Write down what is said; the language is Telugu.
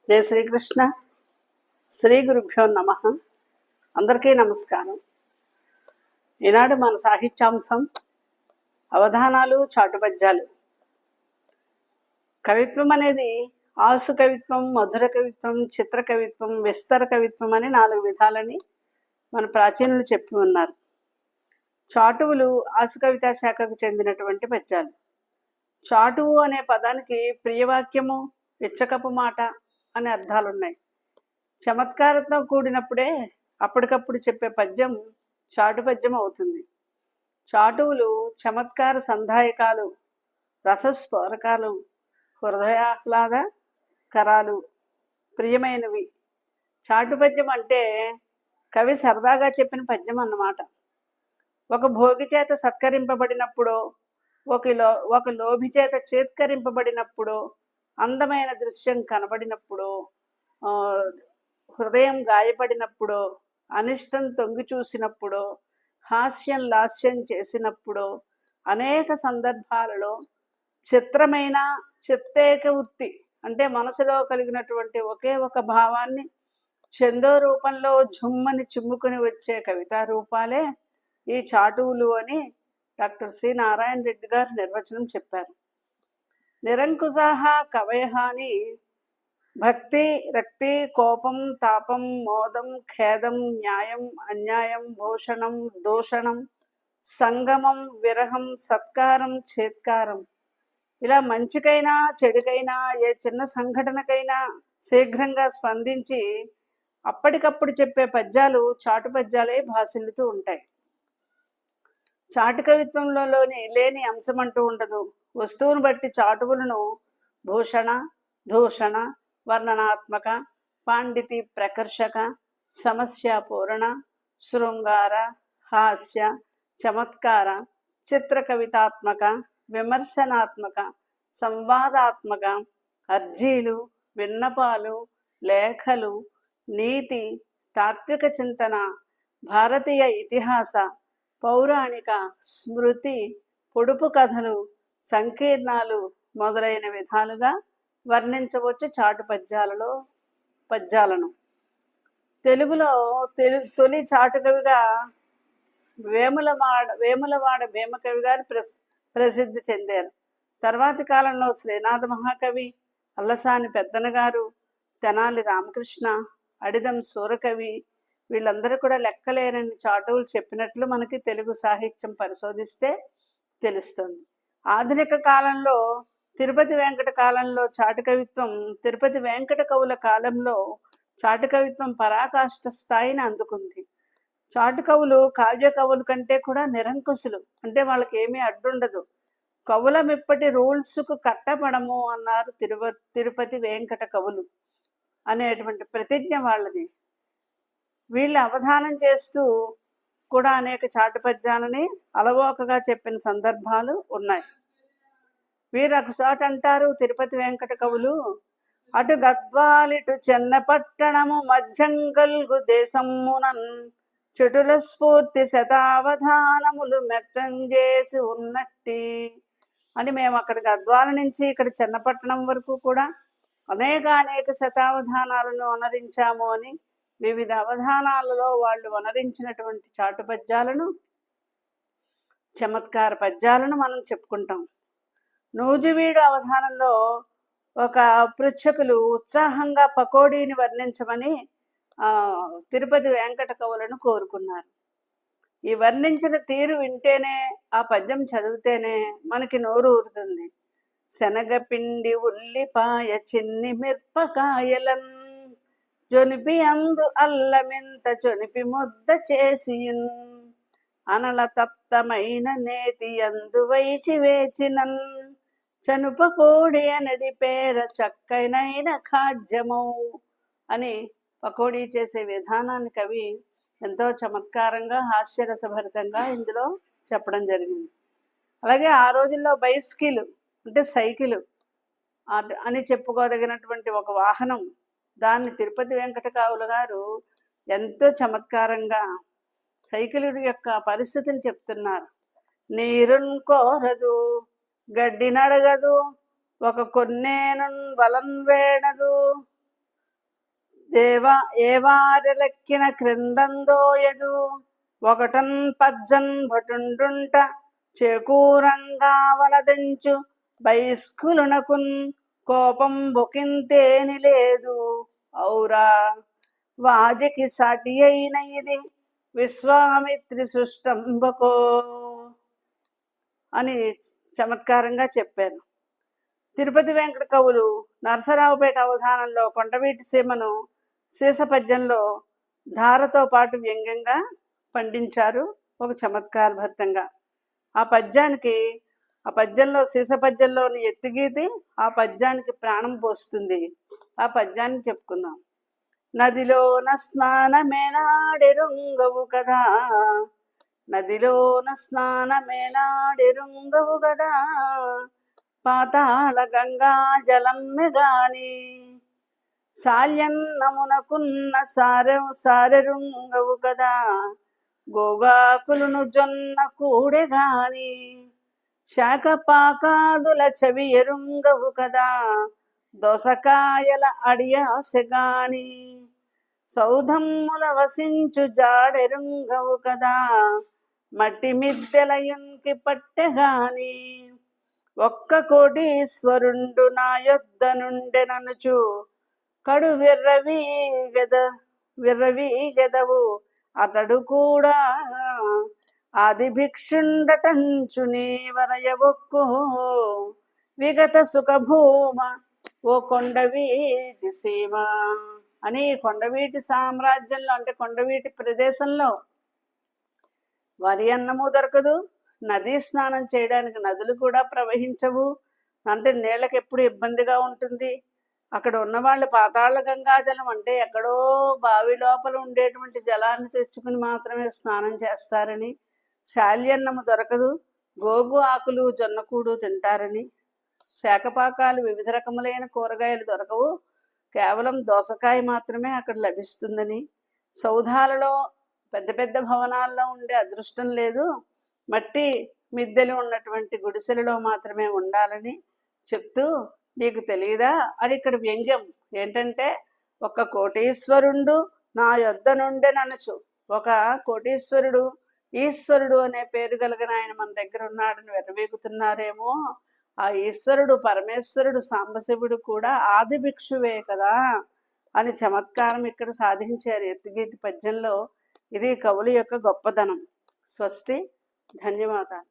జయ శ్రీకృష్ణ. శ్రీ గురుభ్యో నమ. అందరికీ నమస్కారం. ఈనాడు మన సాహిత్యాంశం అవధానాలు, చాటుపద్యాలు. కవిత్వం అనేది ఆసు కవిత్వం, మధుర కవిత్వం, చిత్ర కవిత్వం, విస్తర కవిత్వం అని 4 విధాలని మన ప్రాచీనులు చెప్పి ఉన్నారు. చాటువులు ఆసు కవితా శాఖకు చెందినటువంటి పద్యాలు. చాటువు అనే పదానికి ప్రియవాక్యము, ఇచ్చకపు మాట అనే అర్థాలున్నాయి. చమత్కారంతో కూడినప్పుడే అప్పటికప్పుడు చెప్పే పద్యం చాటు పద్యం అవుతుంది. చాటువులు చమత్కార సంధాయకాలు, రసస్ఫోరకాలు, హృదయాహ్లాద కరాలు, ప్రియమైనవి. చాటు పద్యం అంటే కవి సరదాగా చెప్పిన పద్యం అన్నమాట. ఒక భోగి చేత సత్కరింపబడినప్పుడో, ఒక లోభి చేత చేత్కరింపబడినప్పుడో, అందమైన దృశ్యం కనబడినప్పుడు, హృదయం గాయపడినప్పుడు, అనిష్టం తొంగి చూసినప్పుడు, హాస్యం లాస్యం చేసినప్పుడు, అనేక సందర్భాలలో చిత్రమైన చిత్తేక వృత్తి అంటే మనసులో కలిగినటువంటి ఒకే ఒక భావాన్ని చందో రూపంలో ఝుమ్మని చిమ్ముకుని వచ్చే కవితా రూపాలే ఈ చాటువులు అని డాక్టర్ శ్రీ నారాయణ రెడ్డి గారు నిర్వచనం చెప్పారు. నిరంకుశః కవయః అని భక్తి, రక్తి, కోపం, తాపం, మోదం, ఖేదం, న్యాయం, అన్యాయం, భూషణం, దూషణం, సంగమం, విరహం, సత్కారం, చేత్కారం, ఇలా మంచికైనా చెడుకైనా ఏ చిన్న సంఘటనకైనా శీఘ్రంగా స్పందించి అప్పటికప్పుడు చెప్పే పద్యాలు చాటు పద్యాలే భాసిల్లుతూ ఉంటాయి. చాటు కవిత్వంలో లేని అంశం అంటూ ఉండదు. వస్తువును బట్టి చాటువులను భూషణ, దూషణ, వర్ణనాత్మక, పాండితి ప్రకర్షక, సమస్య పూరణ, శృంగార, హాస్య, చమత్కార, చిత్ర కవితాత్మక, విమర్శనాత్మక, సంవాదాత్మక, అర్జీలు, విన్నపాలు, లేఖలు, నీతి, తాత్విక చింతన, భారతీయ ఇతిహాస, పౌరాణిక, స్మృతి, పొడుపు కథలు, సంకీర్ణాలు మొదలైన విధాలుగా వర్ణించవచ్చు చాటు పద్యాలను. తెలుగులో తొలి చాటు కవిగా వేములవాడ భీమకవి గారు ప్రసిద్ధి చెందారు. తర్వాతి కాలంలో శ్రీనాథ మహాకవి, అల్లసాని పెద్దన గారు, తెనాలి రామకృష్ణ, అడిదం సూరకవి, వీళ్ళందరూ కూడా లెక్కలేనని చాటువులు చెప్పినట్లు మనకి తెలుగు సాహిత్యం పరిశోధిస్తే తెలుస్తుంది. ఆధునిక కాలంలో తిరుపతి వెంకట కాలంలో చాటు కవిత్వం, తిరుపతి వెంకట కవుల కాలంలో చాటు కవిత్వం పరాకాష్ఠ స్థాయిని అందుకుంది. చాటు కవులు కావ్య కవుల కంటే కూడా నిరంకుశులు, అంటే వాళ్ళకి ఏమీ అడ్డుండదు. కవులమిప్పటి రూల్స్కు కట్టపడము అన్నారు తిరుపతి వెంకట కవులు అనేటువంటి ప్రతిజ్ఞ వాళ్ళది. వీళ్ళు అవధానం చేస్తూ కూడా అనేక చాటు పద్యాలని అలవోకగా చెప్పిన సందర్భాలు ఉన్నాయి. వీరు ఒకసాట అంటారు తిరుపతి వెంకట కవులు, అటు గద్వాలిటు చెన్నపట్టణము మధ్యంగల్గు దేశమునన్ చెటుల స్ఫూర్తి శతావధానములు మెచ్చంజేసి ఉన్నట్టి అని. మేము అక్కడ గద్వాల నుంచి ఇక్కడ చెన్నపట్టణం వరకు కూడా అనేక శతావధానాలను వనరించాము అని వివిధ అవధానాలలో వాళ్ళు వనరించినటువంటి చాటు పద్యాలను, చమత్కార పద్యాలను మనం చెప్పుకుంటాం. నూజివీడు అవధానంలో ఒక పృచ్ఛకులు ఉత్సాహంగా పకోడీని వర్ణించమని తిరుపతి వెంకట కవులను కోరుకున్నారు. ఈ వర్ణించిన తీరు వింటేనే, ఆ పద్యం చదివితేనే మనకి నోరు ఊరుతుంది. శనగపిండి, ఉల్లిపాయ, చిన్ని మిరపకాయలన్ జొనిపి అందు అల్లమింత జొనిపి ముద్ద చేసి అనల తప్తమైన నేతి అందు వైచి వేచినన్ చనుపకోడి అనడి పేర చక్కనైన ఖాద్యమౌ అని పకోడీ చేసే విధానాన్ని కవి ఎంతో చమత్కారంగా, హాస్యరసభరితంగా ఇందులో చెప్పడం జరిగింది. అలాగే ఆ రోజుల్లో బైస్కిల్ అంటే సైకిల్ అని చెప్పుకోదగినటువంటి ఒక వాహనం, దాన్ని తిరుపతి వెంకట కవులు గారు ఎంతో చమత్కారంగా సైకిల్ యొక్క పరిస్థితిని చెప్తున్నారు. నీరున్ కోరదు, గడ్డి నడగదు, ఒక కొన్నేను వలన్ వేడదు, దేవ ఏవారెలెక్కిన క్రిందందోయదు ఒకటన్ పజ్జన్ భటుండుంట చేకూరంగా వలదెంచు బైస్కులునకున్ కోపం బొకింతేని లేదు ఔరా వాజకి సాటి అయిన ఇది విశ్వామిత్రి సృష్టంబకో అని చమత్కారంగా చెప్పారు. తిరుపతి వెంకట కవులు నరసరావుపేట అవధానంలో కొండవీటి సీమను సీసపద్యంలో ధారతో పాటు వ్యంగ్యంగా పండించారు ఒక చమత్కారభరితంగా. ఆ పద్యంలో సీసపద్యంలోని ఎత్తుగీతి ఆ పద్యానికి ప్రాణం పోస్తుంది. ఆ పద్యాన్ని చెప్పుకుందాం. నదిలోన స్నానమేనాడెరుంగవు కదా, నదిలోన స్నానమేనాడెరుంగవు కదా, పాతాళ గంగా జలమ్మె గాని సాల్యన్నమునకున్న సారెరుంగవు కదా, గోగాకులును జొన్న కూడె గాని శాఖపాకాదుల చెవి ఎరుంగవు కదా, దోసకాయల అడియాసెగాని సౌధమ్ముల వసించు జాడెరుంగవు కదా, మట్టి మిద్దెలయున్కి పట్టెగాని ఒక్క కోటీశ్వరుండు నా యొద్ద నుండెననుచు కడు విర్రవీగెదవు అతడు కూడా ఆది భిక్షుండటంచు నీ వరయబొక్కు విగత సుఖభూమ ఓ కొండవీటి సీమ అని కొండవీటి సామ్రాజ్యంలో అంటే కొండవీటి ప్రదేశంలో వరి అన్నము దొరకదు, నదీ స్నానం చేయడానికి నదులు కూడా ప్రవహించవు, అంటే నీళ్ళకి ఎప్పుడు ఇబ్బందిగా ఉంటుంది. అక్కడ ఉన్నవాళ్ళు పాతాళ గంగాజలం అంటే ఎక్కడో బావి లోపల ఉండేటువంటి జలాన్ని తెచ్చుకుని మాత్రమే స్నానం చేస్తారని, శాల్యన్నము దొరకదు, గోగు ఆకులు జొన్నకూడు తింటారని, శాఖపాకాలు వివిధ రకములైన కూరగాయలు దొరకవు, కేవలం దోసకాయ మాత్రమే అక్కడ లభిస్తుందని, సౌధాలలో పెద్ద పెద్ద భవనాల్లో ఉండే అదృష్టం లేదు, మట్టి మిద్దెలు ఉన్నటువంటి గుడిసెలలో మాత్రమే ఉండాలని చెప్తూ నీకు తెలియదా అని ఇక్కడ వ్యంగ్యం ఏంటంటే, ఒక కోటీశ్వరుండు నా యొద్ద నుండెననుచు, ఒక కోటీశ్వరుడు ఈశ్వరుడు అనే పేరు కలిగిన ఆయన మన దగ్గర ఉన్నాడని వెర్రవీగుతున్నారేమో, ఆ ఈశ్వరుడు పరమేశ్వరుడు సాంబశివుడు కూడా ఆది భిక్షువే కదా అని చమత్కారం ఇక్కడ సాధించారు ఎత్తుగీతి పద్యంలో. ఇది కవుల యొక్క గొప్పదనం. స్వస్తి, ధన్యవాదాలు.